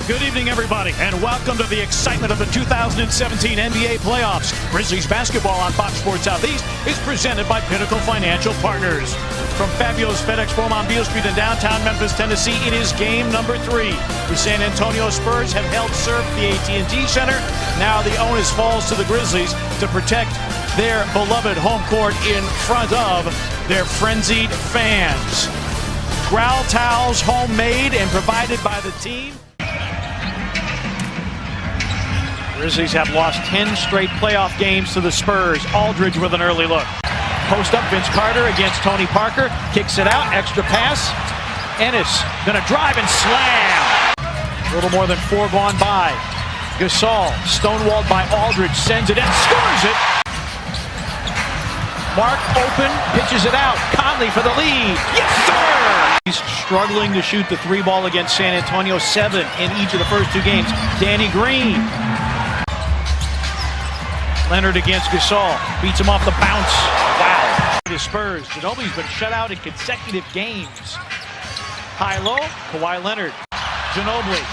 Good evening, everybody, and welcome to the excitement of the 2017 NBA playoffs. Grizzlies basketball on Fox Sports Southeast is presented by Pinnacle Financial Partners. From Fabio's FedEx Forum on Beale Street in downtown Memphis, Tennessee, it is game number 3. The San Antonio Spurs have held serve the AT&T Center. Now the onus falls to the Grizzlies to protect their beloved home court in front of their frenzied fans. Growl towels, homemade and provided by the team. Grizzlies have lost 10 straight playoff games to the Spurs. Aldridge with an early look. Post up, Vince Carter against Tony Parker. Kicks it out, extra pass. Ennis gonna drive and slam. A little more than 4 gone by. Gasol, stonewalled by Aldridge, sends it in, scores it. Marc open, pitches it out. Conley for the lead. Yes, sir! He's struggling to shoot the 3 ball against San Antonio, 7 in each of the first 2 games. Danny Green. Leonard against Gasol, beats him off the bounce. Wow. The Spurs, Ginobili's been shut out in consecutive games. High-low, Kawhi Leonard. Ginobili,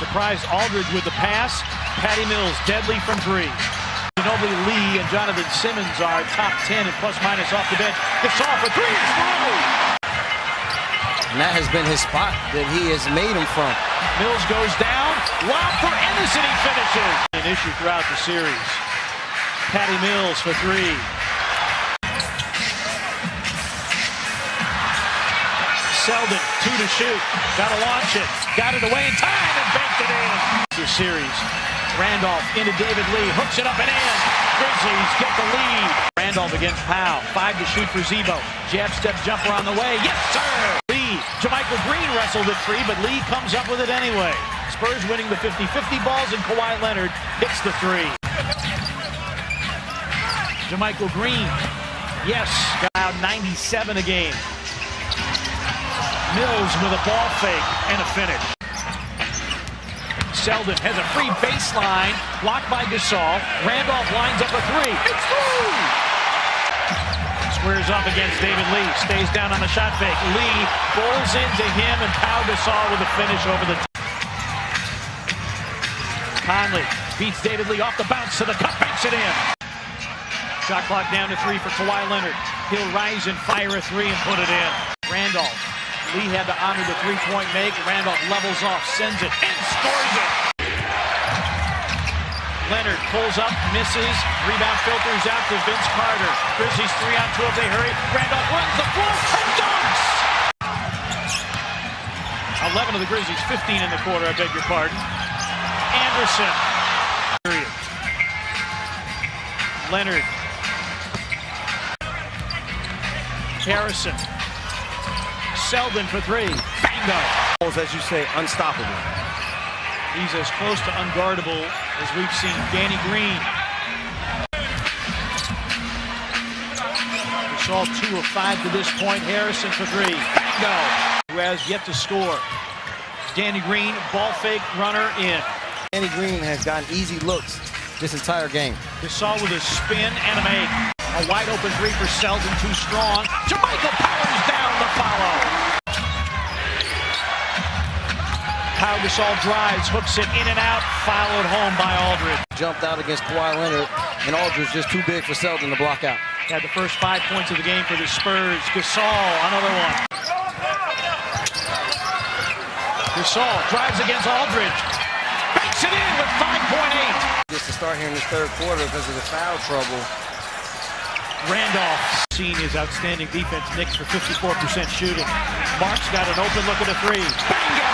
surprised Aldridge with the pass. Patty Mills, deadly from 3. Ginobili, Lee, and Jonathan Simmons are top 10 in plus-minus off the bench. Gasol for 3, it's through! And that has been his spot that he has made him from. Mills goes down, lob for Ennis, and he finishes. An issue throughout the series. Patty Mills for 3. Selden, 2 to shoot. Gotta launch it. Got it away in time and banked it in. This series. Randolph into David Lee. Hooks it up and in. Grizzlies get the lead. Randolph against Powell. 5 to shoot for Zebo. Jab step jumper on the way. Yes, sir! Lee. Jamichael Green wrestled it free, but Lee comes up with it anyway. Spurs winning the 50-50 balls, and Kawhi Leonard hits the 3. Jamichael Green, yes, got out 97 a game. Mills with a ball fake and a finish. Selden has a free baseline, blocked by Gasol. Randolph lines up a 3. It's through! Squares up against David Lee, stays down on the shot fake. Lee bowls into him, and Pau Gasol with a finish over the top. Conley beats David Lee off the bounce to the cup, banks it in. Shot clock down to 3 for Kawhi Leonard. He'll rise and fire a 3 and put it in. Randolph. Lee had to honor the 3-point make. Randolph levels off, sends it, and scores it. Leonard pulls up, misses. Rebound filters out to Vince Carter. Grizzlies 3 on 2 if they hurry. Randolph runs the floor and dunks! 11 of the Grizzlies, 15 in the quarter, I beg your pardon. Anderson. Period. Leonard. Harrison. Selden for 3. Bingo. As you say, unstoppable. He's as close to unguardable as we've seen. Danny Green. Gasol 2 of 5 to this point. Harrison for 3. Bingo. Who has yet to score. Danny Green, ball fake, runner in. Danny Green has gotten easy looks this entire game. Gasol with a spin and a make. A wide open 3 for Selden, too strong. Jamichael powers down the follow. Pau Gasol drives, hooks it in and out, followed home by Aldridge. Jumped out against Kawhi Leonard, and Aldridge just too big for Selden to block out. Had the first 5 points of the game for the Spurs. Gasol, another one. Gasol drives against Aldridge. Banks it in with 5.8. Just to start here in this 3rd quarter because of the foul trouble. Randolph seen his outstanding defense. Knicks for 54% shooting. Marc's got an open look at a 3. Bingo!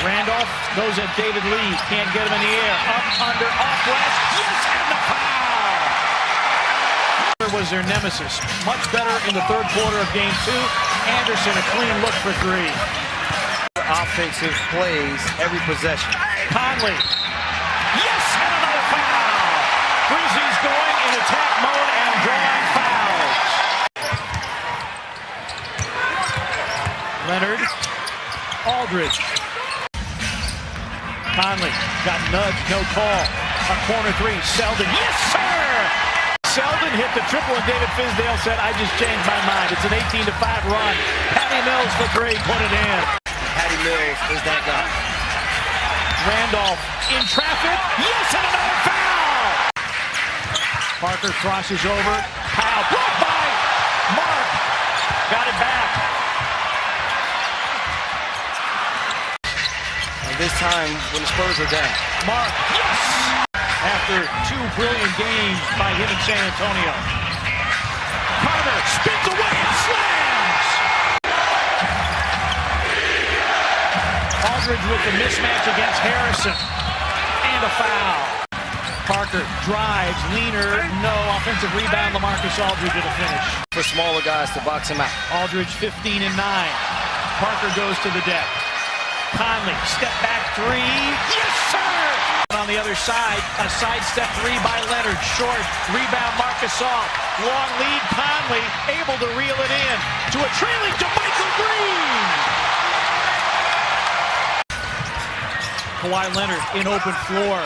Randolph goes at David Lee. Can't get him in the air. Up, under, off glass. Yes, and the foul! Was their nemesis. Much better in the 3rd quarter of game 2. Anderson, a clean look for 3. Offensive plays every possession. Conley. Yes, and another foul! Grizzlies going in attack mode and drawing fouls. Leonard. Aldridge. Conley got nudged, no call. A corner 3, Selden. Yes, sir! Selden hit the triple, and David Fizdale said, I just changed my mind. It's an 18-5 run. Patty Mills for three, put it in. Patty Mills is that guy. Randolph in traffic. Yes, and another foul! Parker crosses over. Powell blocked by Marc. Got it back. And this time, when the Spurs are down. Marc, yes! After two brilliant games by him in San Antonio. Carter spins away and slams! Aldridge with the mismatch against Harrison. And a foul. Parker drives, leaner, no offensive rebound. LaMarcus Aldridge with a finish. For smaller guys to box him out. Aldridge 15 and 9. Parker goes to the deck. Conley, step back three. Yes, sir! On the other side, a sidestep three by Leonard. Short, rebound Marc Gasol. Long lead, Conley able to reel it in to a trailing to Michael Green. Kawhi Leonard in open floor.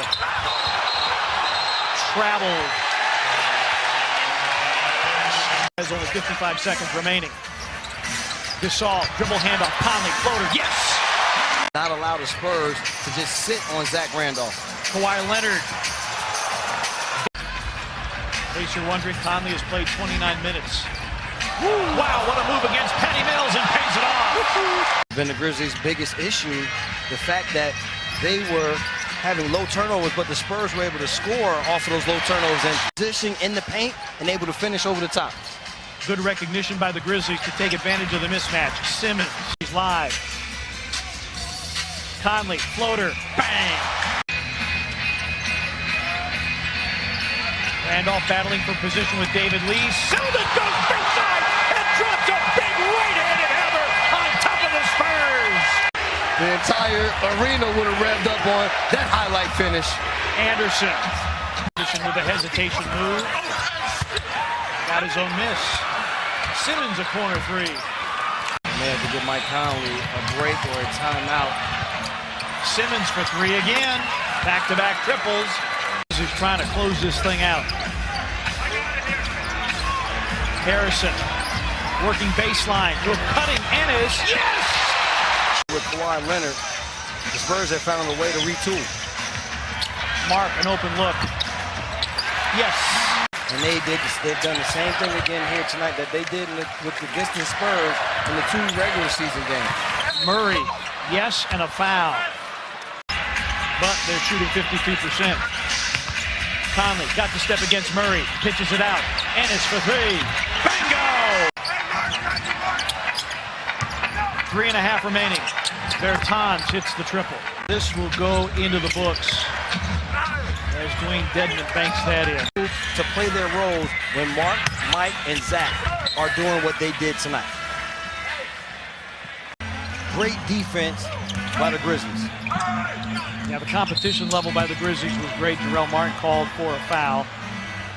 Travel. Has only 55 seconds remaining. Gasol, dribble handoff, Conley, floater, yes! Not allow the Spurs to just sit on Zach Randolph. Kawhi Leonard. In case you're wondering, Conley has played 29 minutes. Woo. Wow, what a move against Patty Mills, and pays it off. Been the Grizzlies' biggest issue, the fact that they were having low turnovers, but the Spurs were able to score off of those low turnovers and position in the paint and able to finish over the top. Good recognition by the Grizzlies to take advantage of the mismatch. Simmons, he's live. Conley, floater, bang! Randolph battling for position with David Lee. Selden goes big side and drops a big right-handed hammer on top of the Spurs. The entire arena would have revved up on that highlight finish. Anderson with a hesitation move. Got his own miss. Simmons a corner three. May have to give Mike Conley a break or a timeout. Simmons for three again. Back-to-back triples. He's trying to close this thing out. Harrison working baseline with cutting Ennis. Yes! With Kawhi Leonard, the Spurs have found a way to retool. Marc, an open look. Yes. And they've done the same thing again here tonight that they did with the distant Spurs in the two regular season games. Murray, yes, and a foul. But they're shooting 52%. Conley got the step against Murray, pitches it out. Ennis for three. Bingo! 3.5 remaining. Bertans hits the triple. This will go into the books as Dwayne Dedman banks that in. To play their roles when Marc, Mike, and Zach are doing what they did tonight. Great defense by the Grizzlies. Yeah, the competition level by the Grizzlies was great. Jarrell Martin called for a foul.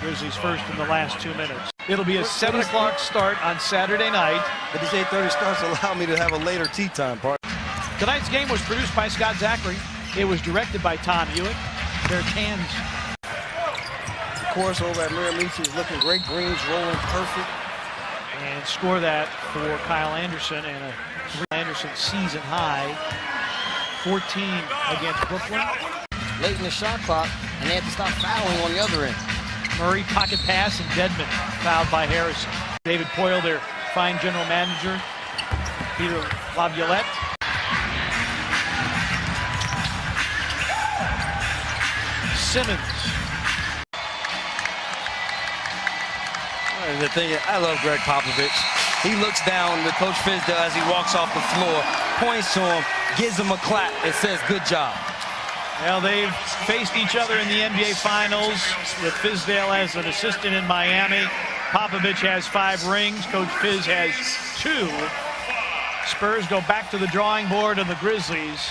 Grizzlies first in the last 2 minutes. It'll be a 7 o'clock start on Saturday night. But this 8:30 starts allow me to have a later tea time part. Tonight's game was produced by Scott Zachary. It was directed by Tom Hewitt. Bertans. Of course, over at Miramichi is looking great. Green's rolling perfect. And score that for Kyle Anderson and a Anderson season high. 14 against Brooklyn. Late in the shot clock, and they had to stop fouling on the other end. Murray pocket pass and Dedman fouled by Harrison. David Poyle, their fine general manager. Peter Laviolette. Simmons. The thing is, I love Greg Popovich. He looks down to Coach Fizdale as he walks off the floor, points to him, gives him a clap, and says, good job. Well, they've faced each other in the NBA Finals with Fizdale as an assistant in Miami. Popovich has 5 rings. Coach Fizz has 2. Spurs go back to the drawing board, and the Grizzlies